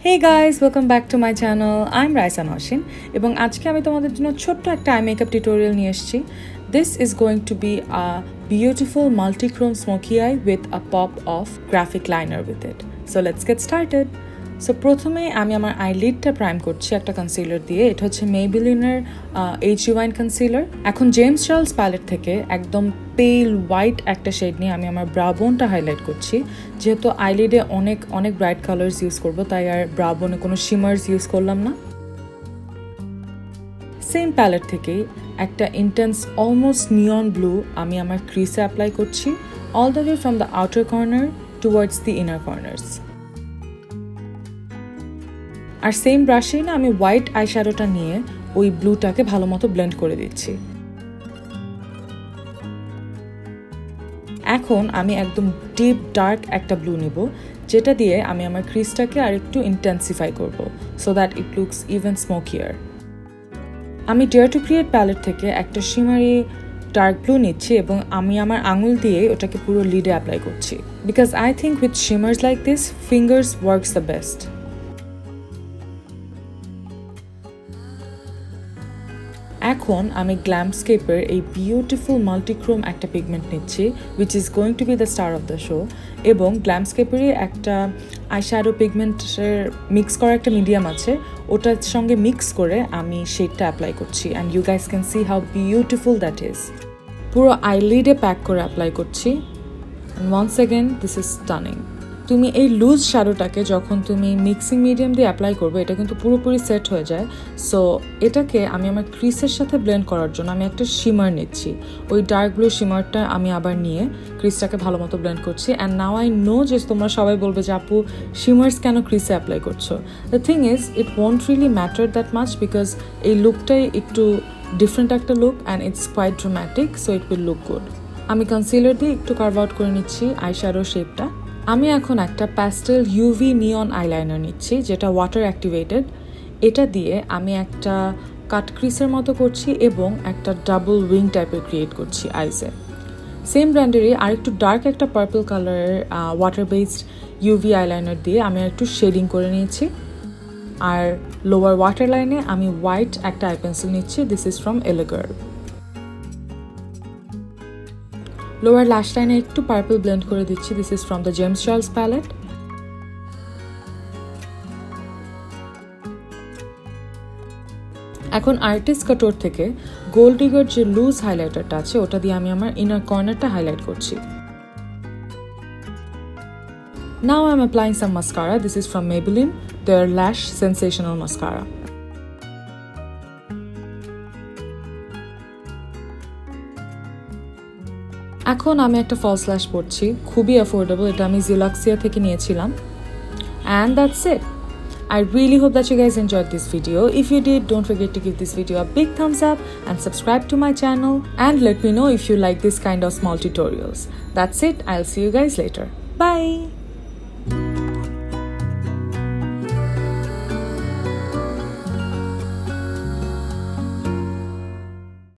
Hey guys, welcome back to my channel. I'm Raisa Naushin এবং আজকে আমি তোমাদের জন্য ছোট্ট একটা আই মেকআপ টিউটোরিয়াল নিয়ে এসেছি. This is going to be a beautiful multichrome smoky eye with a pop of graphic liner with it. So let's get started. So প্রথমে আমি আমার আইলিডটা প্রাইম করছি একটা কনসিলার দিয়ে. এটা হচ্ছে মেবেলিনের এইচ ওয়াইন কনসিলার. এখন জেমস চার্লস প্যালেট থেকে একদম পেল হোয়াইট একটা শেড নিয়ে আমি আমার ব্রা বোনটা হাইলাইট করছি. যেহেতু আইলিডে অনেক ব্রাইট কালার্স ইউজ করবো, তাই আর ব্রা বোনে কোনো শিমার্স ইউজ করলাম না. সেম প্যালেট থেকেই একটা ইন্টেন্স অলমোস্ট নিয়ন ব্লু আমি আমার ক্রিসে অ্যাপ্লাই করছি, all the way from the outer corner towards the inner corners. আর সেম ব্রাশেই না আমি হোয়াইট আইশ্যাডোটা নিয়ে ওই ব্লুটাকে ভালো মতো ব্লেন্ড করে দিচ্ছি. এখন আমি একদম ডিপ ডার্ক একটা ব্লু নিব, যেটা দিয়ে আমি আমার ক্রিসটাকে আর একটু ইন্টেন্সিফাই করব so that it looks even smokier. আমি ডেয়ার টু ক্রিয়েট প্যালেট থেকে একটা শিমারি ডার্ক ব্লু নিচ্ছি এবং আমি আমার আঙুল দিয়ে ওটাকে পুরো লিডে অ্যাপ্লাই করছি, because I think with shimmers like this fingers works the best. এখন আমি গ্ল্যামস্কেপের এই বিউটিফুল মাল্টিক্রোম একটা পিগমেন্ট নিচ্ছি, which is going to be the star of the show. এবং গ্ল্যামস্কেপেরই একটা আইশ্যাডো পিগমেন্টের মিক্স করা একটা মিডিয়াম আছে, ওটার সঙ্গে মিক্স করে আমি শেডটা অ্যাপ্লাই করছি. And you guys can see how beautiful that is. পুরো আইলিডে প্যাক করে অ্যাপ্লাই করছি. And once again this is stunning. তুমি এই লুজ শ্যাডোটাকে যখন তুমি মিক্সিং মিডিয়াম দিয়ে অ্যাপ্লাই করবে, এটা কিন্তু পুরোপুরি সেট হয়ে যায়. সো এটাকে আমি আমার ক্রিসের সাথে ব্লেন্ড করার জন্য আমি একটা শিমার নিচ্ছি. ওই ডার্ক ব্লু শিমারটা আমি আবার নিয়ে ক্রিসটাকে ভালো মতো ব্লেন্ড করছি. অ্যান্ড নাও আই নো যে তোমরা সবাই বলবে যে আপু শিমার্স কেন ক্রিসে অ্যাপ্লাই করছো. The thing is it won't really matter that much, because এই লুকটাই একটু ডিফারেন্ট একটা look and it's quite dramatic, so it will look good. আমি কনসিলার দিয়ে একটু কার্ভ আউট করে নিচ্ছি আইশ্যাডো শেপটা. আমি এখন একটা প্যাস্টেল ইউভি নিয়ন আইলাইনার নিচ্ছি, যেটা ওয়াটার অ্যাক্টিভেটেড. এটা দিয়ে আমি একটা কাট ক্রিসের মতো করছি এবং একটা ডাবল উইং টাইপের ক্রিয়েট করছি আইসে. সেম ব্র্যান্ডেরই আরেকটু ডার্ক একটা পার্পল কালারের ওয়াটার বেসড ইউভি আইলাইনার দিয়ে আমি একটু শেডিং করে নিয়েছি. আর লোয়ার ওয়াটার লাইনে আমি হোয়াইট একটা আই পেন্সিল নিচ্ছি. দিস ইজ ফ্রম এলিগার. লোয়ার ল্যাশ লাইনে একটু পার্পল ব্লেন্ড করে দিচ্ছি. This is from the James Charles palette. এখন আর্টিস্ট কাটোর থেকে গোল্ড ডিগার যে লুজ হাইলাইটারটা আছে, ওটা দিয়ে আমি আমার ইনার কর্নারটা হাইলাইট করছি. Now I'm applying some mascara. This is from Maybelline, their Lash Sensational Mascara. এখন আমি একটা ফলস ল্যাশ পরছি, খুবই অ্যাফোর্ডেবল. এটা আমি Zeluxia থেকে নিয়েছিলাম. And that's it. I really hope that you guys enjoyed this video. If you did, don't forget to give this video a big thumbs up and subscribe to my channel, and let me know if you like this kind of small tutorials. That's it. I'll see you guys later. Bye.